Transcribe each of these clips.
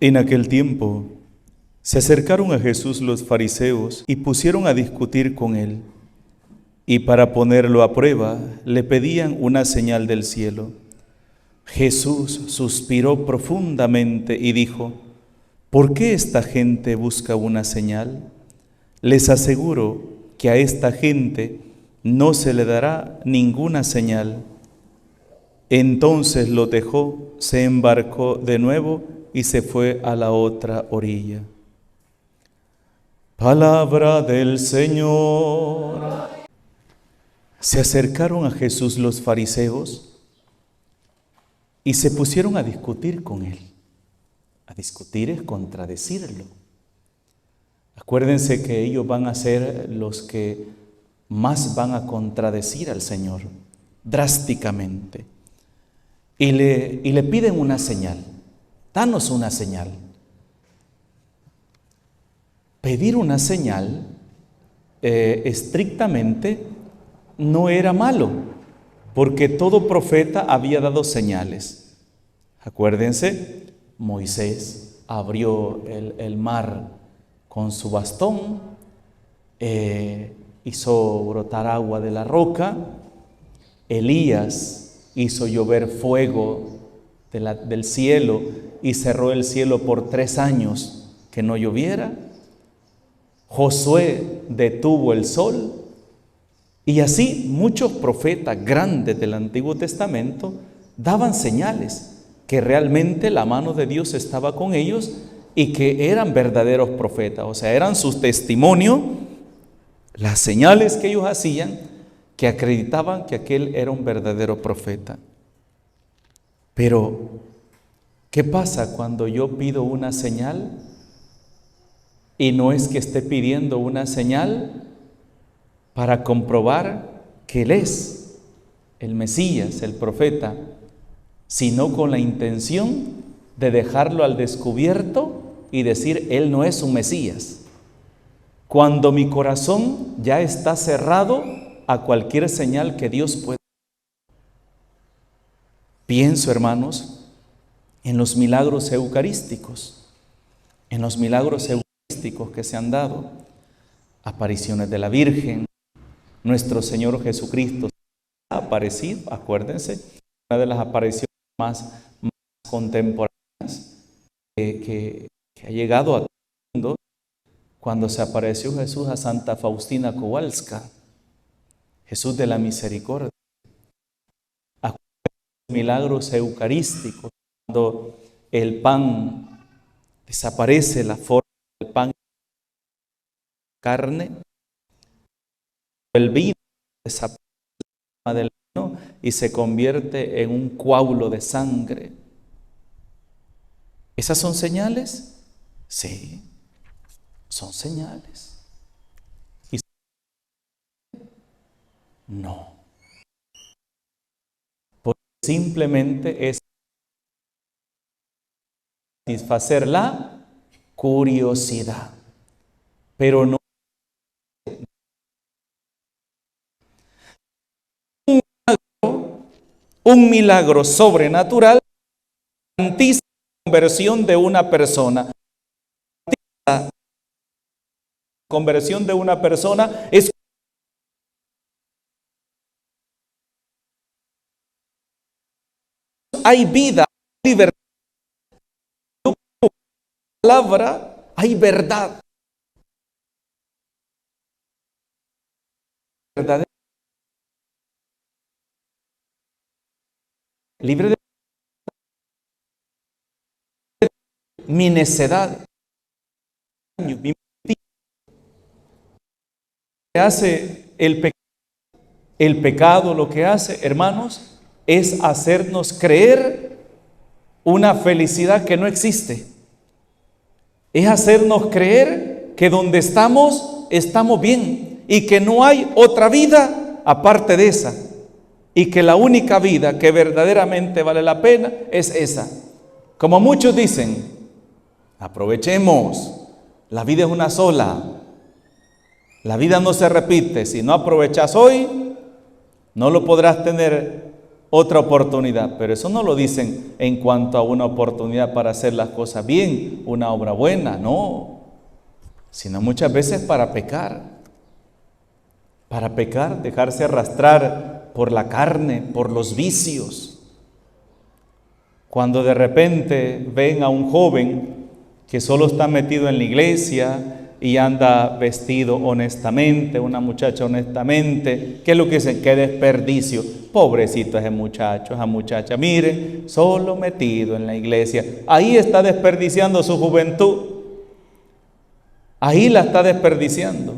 En aquel tiempo se acercaron a Jesús los fariseos y pusieron a discutir con él. Y para ponerlo a prueba, le pedían una señal del cielo. Jesús suspiró profundamente y dijo: ¿por qué esta gente busca una señal? Les aseguro que a esta gente no se le dará ninguna señal. Entonces lo dejó, se embarcó de nuevo y se fue a la otra orilla. Palabra del Señor. Se acercaron a Jesús los fariseos y se pusieron a discutir con él. A discutir es contradecirlo. Acuérdense que ellos van a ser los que más van a contradecir al Señor, drásticamente. Y le piden una señal. Danos una señal. Pedir una señal estrictamente no era malo, porque todo profeta había dado señales. Acuérdense, Moisés abrió el mar con su bastón, hizo brotar agua de la roca. Elías hizo llover fuego del cielo y cerró el cielo por 3 años que no lloviera. Josué detuvo el sol. Y así muchos profetas grandes del Antiguo Testamento daban señales que realmente la mano de Dios estaba con ellos y que eran verdaderos profetas. O sea, eran sus testimonios, las señales que ellos hacían, que acreditaban que aquel era un verdadero profeta. Pero, ¿qué pasa cuando yo pido una señal y no es que esté pidiendo una señal para comprobar que Él es el Mesías, el profeta, sino con la intención de dejarlo al descubierto y decir: Él no es un Mesías? Cuando mi corazón ya está cerrado a cualquier señal que Dios pueda. Pienso, hermanos, en los milagros eucarísticos, que se han dado, apariciones de la Virgen. Nuestro Señor Jesucristo ha aparecido, acuérdense, una de las apariciones más contemporáneas que ha llegado a todo el mundo, cuando se apareció Jesús a Santa Faustina Kowalska, Jesús de la Misericordia. Acuérdense, milagros eucarísticos, cuando el pan desaparece, la forma del pan, carne, el vino desaparece del vino y se convierte en un coágulo de sangre. ¿Esas son señales? Sí, son señales. ¿Y no? Porque simplemente es satisfacer la curiosidad, pero no. Un milagro sobrenatural garantiza la conversión de una persona. La conversión de una persona es hay vida, hay libertad. Palabra, hay verdad. Verdadera. Libre de mi necedad, mi mentira. ¿Qué hace el pecado? El pecado, lo que hace, hermanos, es hacernos creer una felicidad que no existe. Es hacernos creer que donde estamos bien y que no hay otra vida aparte de esa, y que la única vida que verdaderamente vale la pena es esa. Como muchos dicen, aprovechemos, la vida es una sola, la vida no se repite. Si no aprovechas hoy, no lo podrás tener otra oportunidad. Pero eso no lo dicen en cuanto a una oportunidad para hacer las cosas bien, una obra buena, no. Sino muchas veces para pecar, dejarse arrastrar por la carne, por los vicios. Cuando de repente ven a un joven que solo está metido en la iglesia y anda vestido honestamente, una muchacha honestamente, ¿qué es lo que dicen? ¡Qué desperdicio! Pobrecito ese muchacho, esa muchacha, mire, solo metido en la iglesia. Ahí está desperdiciando su juventud. Ahí la está desperdiciando.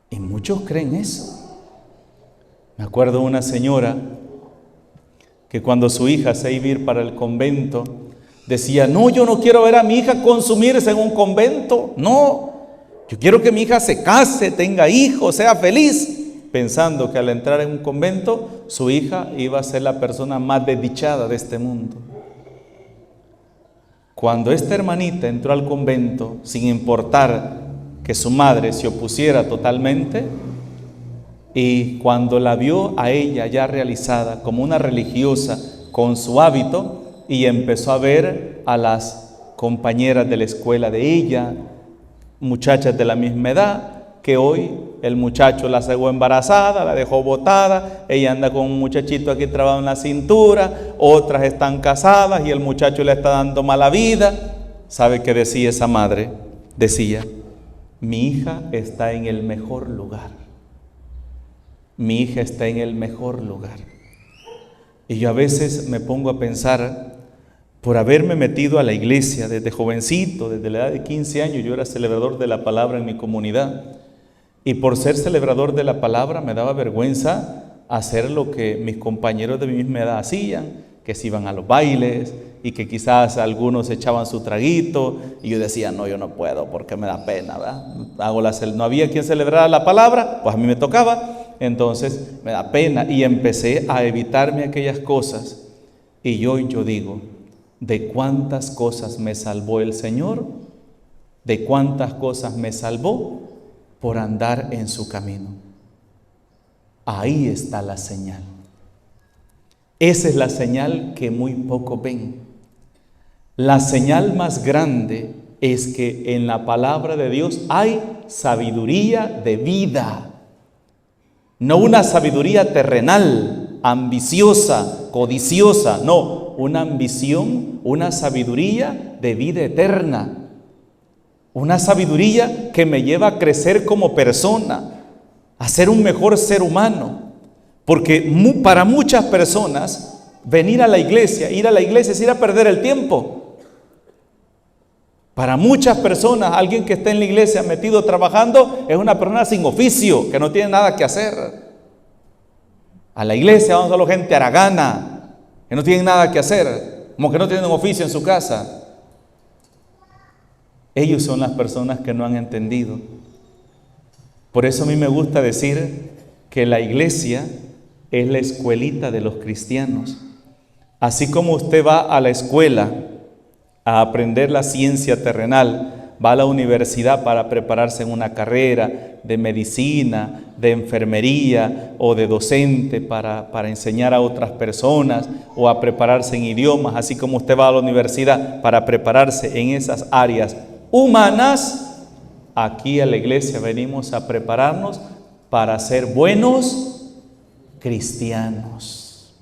Y muchos creen eso. Me acuerdo de una señora que cuando su hija se iba a ir para el convento, decía, no, yo no quiero ver a mi hija consumirse en un convento, no, yo quiero que mi hija se case, tenga hijos, sea feliz, pensando que al entrar en un convento, su hija iba a ser la persona más desdichada de este mundo. Cuando esta hermanita entró al convento, sin importar que su madre se opusiera totalmente, y cuando la vio a ella ya realizada como una religiosa con su hábito, y empezó a ver a las compañeras de la escuela de ella, muchachas de la misma edad, que hoy el muchacho la sacó embarazada, la dejó botada, ella anda con un muchachito aquí trabado en la cintura, otras están casadas y el muchacho le está dando mala vida. ¿Sabe qué decía esa madre? Decía, mi hija está en el mejor lugar. Mi hija está en el mejor lugar. Y yo a veces me pongo a pensar, por haberme metido a la iglesia desde jovencito, desde la edad de 15 años, yo era celebrador de la palabra en mi comunidad. Y por ser celebrador de la palabra me daba vergüenza hacer lo que mis compañeros de mi misma edad hacían, que se iban a los bailes y que quizás algunos echaban su traguito. Y yo decía, no, yo no puedo porque me da pena, ¿verdad? No había quien celebrara la palabra, pues a mí me tocaba. Entonces me da pena y empecé a evitarme aquellas cosas. Y yo digo, ¿de cuántas cosas me salvó el Señor? ¿De cuántas cosas me salvó? Por andar en su camino. Ahí está la señal. Esa es la señal que muy pocos ven. La señal más grande es que en la palabra de Dios hay sabiduría de vida. No una sabiduría terrenal, ambiciosa, codiciosa, no. Una ambición, una sabiduría de vida eterna. Una sabiduría que me lleva a crecer como persona, a ser un mejor ser humano. Porque para muchas personas, ir a la iglesia es ir a perder el tiempo. Para muchas personas, alguien que está en la iglesia metido trabajando, es una persona sin oficio, que no tiene nada que hacer. A la iglesia vamos solo gente haragana, que no tienen nada que hacer, como que no tienen un oficio en su casa. Ellos son las personas que no han entendido. Por eso a mí me gusta decir que la iglesia es la escuelita de los cristianos. Así como usted va a la escuela a aprender la ciencia terrenal, va a la universidad para prepararse en una carrera de medicina, de enfermería o de docente para enseñar a otras personas o a prepararse en idiomas, así como usted va a la universidad para prepararse en esas áreas humanas, aquí a la iglesia venimos a prepararnos para ser buenos cristianos.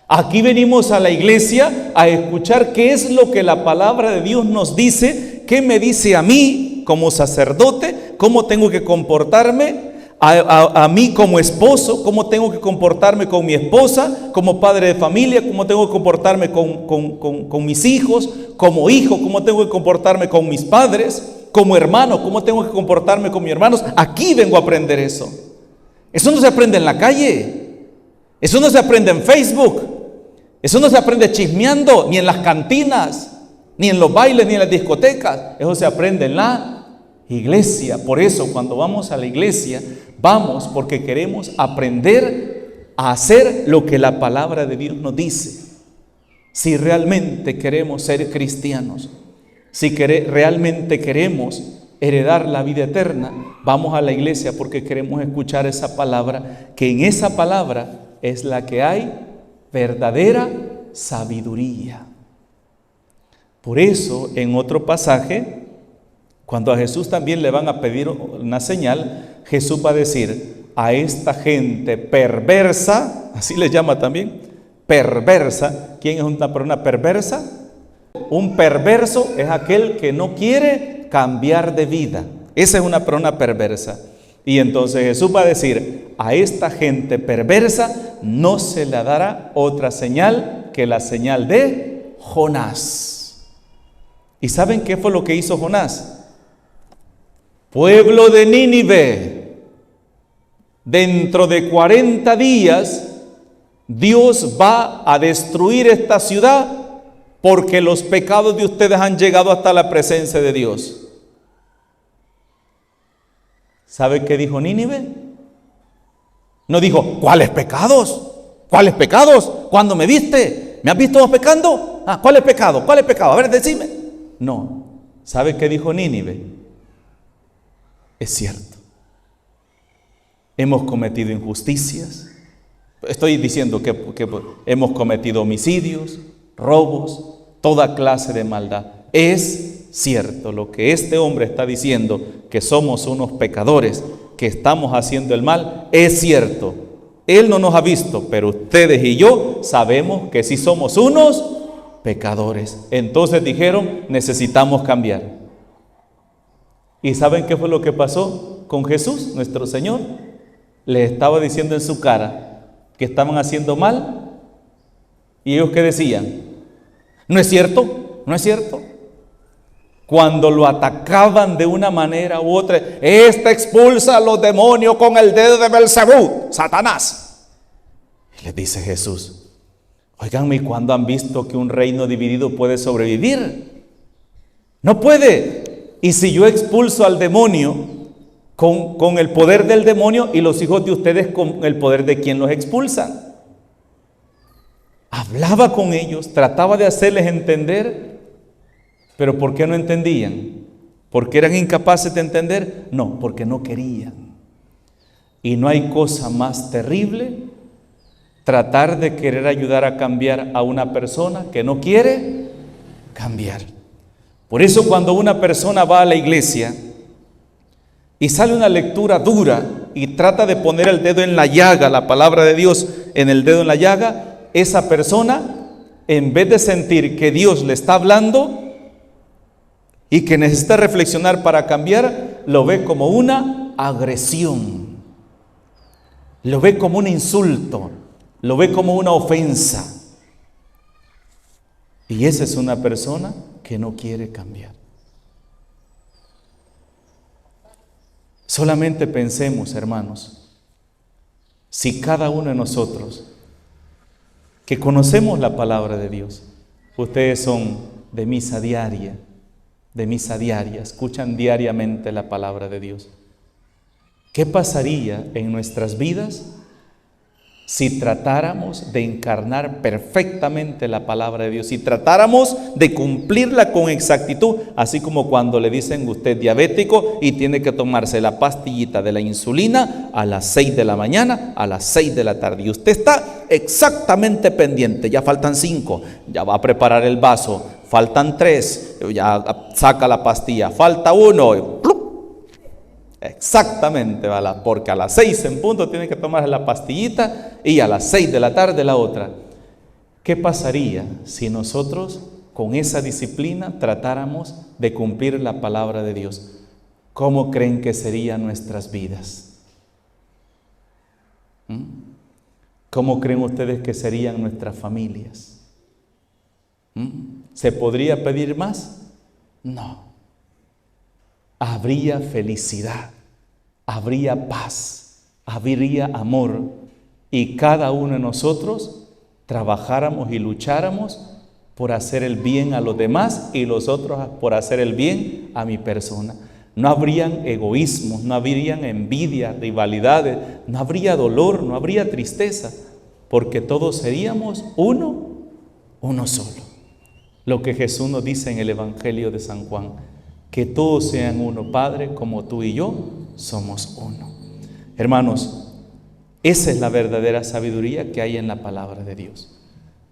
Aquí venimos a la iglesia a escuchar qué es lo que la palabra de Dios nos dice, qué me dice a mí como sacerdote, cómo tengo que comportarme, a mí como esposo, cómo tengo que comportarme con mi esposa, como padre de familia, cómo tengo que comportarme con mis hijos, como hijo, cómo tengo que comportarme con mis padres, como hermano, cómo tengo que comportarme con mis hermanos. Aquí vengo a aprender eso. Eso no se aprende en la calle, eso no se aprende en Facebook, eso no se aprende chismeando, ni en las cantinas, ni en los bailes, ni en las discotecas. Eso se aprende en la iglesia. Por eso cuando vamos a la iglesia, vamos porque queremos aprender a hacer lo que la palabra de Dios nos dice. Si realmente queremos ser cristianos, si realmente queremos heredar la vida eterna, vamos a la iglesia porque queremos escuchar esa palabra, que en esa palabra es la que hay verdadera sabiduría. Por eso, en otro pasaje, cuando a Jesús también le van a pedir una señal, Jesús va a decir: a esta gente perversa, así le llama también, perversa. ¿Quién es una persona perversa? Un perverso es aquel que no quiere cambiar de vida. Esa es una persona perversa. Y entonces Jesús va a decir: a esta gente perversa no se le dará otra señal que la señal de Jonás. ¿Y saben qué fue lo que hizo Jonás? Pueblo de Nínive, dentro de 40 días Dios va a destruir esta ciudad porque los pecados de ustedes han llegado hasta la presencia de Dios. ¿Sabe qué dijo Nínive? No dijo: ¿cuáles pecados? ¿Cuáles pecados? ¿Cuándo me viste? ¿Me has visto pecando? ¿Cuál es pecado? ¿Cuál es pecado? A ver, decime. No. ¿Sabe qué dijo Nínive? Es cierto. Hemos cometido injusticias. Estoy diciendo que hemos cometido homicidios, robos, toda clase de maldad. Es cierto lo que este hombre está diciendo, que somos unos pecadores, que estamos haciendo el mal, es cierto. Él no nos ha visto, pero ustedes y yo sabemos que sí somos unos pecadores. Entonces dijeron: necesitamos cambiar. ¿Y saben qué fue lo que pasó con Jesús, nuestro Señor? Le estaba diciendo en su cara que estaban haciendo mal. ¿Y ellos qué decían? ¿No es cierto? ¿No es cierto? Cuando lo atacaban de una manera u otra: esta expulsa a los demonios con el dedo de Belcebú, Satanás. Y les dice Jesús: oiganme, ¿y cuándo han visto que un reino dividido puede sobrevivir? No puede. Y si yo expulso al demonio con el poder del demonio, y los hijos de ustedes con el poder de quien los expulsan. Hablaba con ellos, trataba de hacerles entender, pero ¿por qué no entendían? ¿Porque eran incapaces de entender? No, porque no querían. Y no hay cosa más terrible tratar de querer ayudar a cambiar a una persona que no quiere cambiar. Por eso cuando una persona va a la iglesia y sale una lectura dura y trata de poner el dedo en la llaga, la palabra de Dios en el dedo en la llaga, esa persona, en vez de sentir que Dios le está hablando y que necesita reflexionar para cambiar, lo ve como una agresión, lo ve como un insulto, lo ve como una ofensa. Y esa es una persona que no quiere cambiar. Solamente pensemos, hermanos, si cada uno de nosotros que conocemos la palabra de Dios, ustedes son de misa diaria, escuchan diariamente la palabra de Dios, ¿qué pasaría en nuestras vidas si tratáramos de encarnar perfectamente la palabra de Dios, si tratáramos de cumplirla con exactitud, así como cuando le dicen usted diabético y tiene que tomarse la pastillita de la insulina a las 6 de la mañana, a las 6 de la tarde, y usted está exactamente pendiente? Ya faltan 5, ya va a preparar el vaso, faltan 3, ya saca la pastilla, falta 1, exactamente, porque a las 6 en punto tiene que tomar la pastillita y a las 6 de la tarde la otra. ¿Qué pasaría si nosotros con esa disciplina tratáramos de cumplir la palabra de Dios? ¿Cómo creen que serían nuestras vidas? ¿Cómo creen ustedes que serían nuestras familias? ¿Se podría pedir más? No. Habría felicidad, habría paz, habría amor, y cada uno de nosotros trabajáramos y lucháramos por hacer el bien a los demás y los otros por hacer el bien a mi persona. No habrían egoísmos, no habrían envidia, rivalidades, no habría dolor, no habría tristeza, porque todos seríamos uno solo. Lo que Jesús nos dice en el Evangelio de San Juan: que todos sean uno, Padre, como tú y yo somos uno. Hermanos, Esa es la verdadera sabiduría que hay en la palabra de Dios.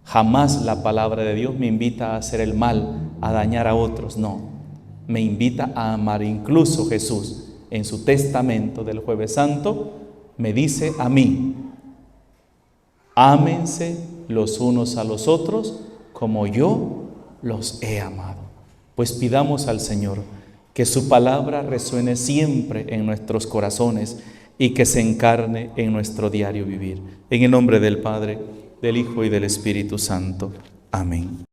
Jamás la palabra de Dios me invita a hacer el mal, a dañar a otros, no. Me invita a amar. Incluso Jesús, en su testamento del Jueves Santo, me dice a mí: ámense los unos a los otros como yo los he amado. Pues pidamos al Señor que su palabra resuene siempre en nuestros corazones y que se encarne en nuestro diario vivir. En el nombre del Padre, del Hijo y del Espíritu Santo. Amén.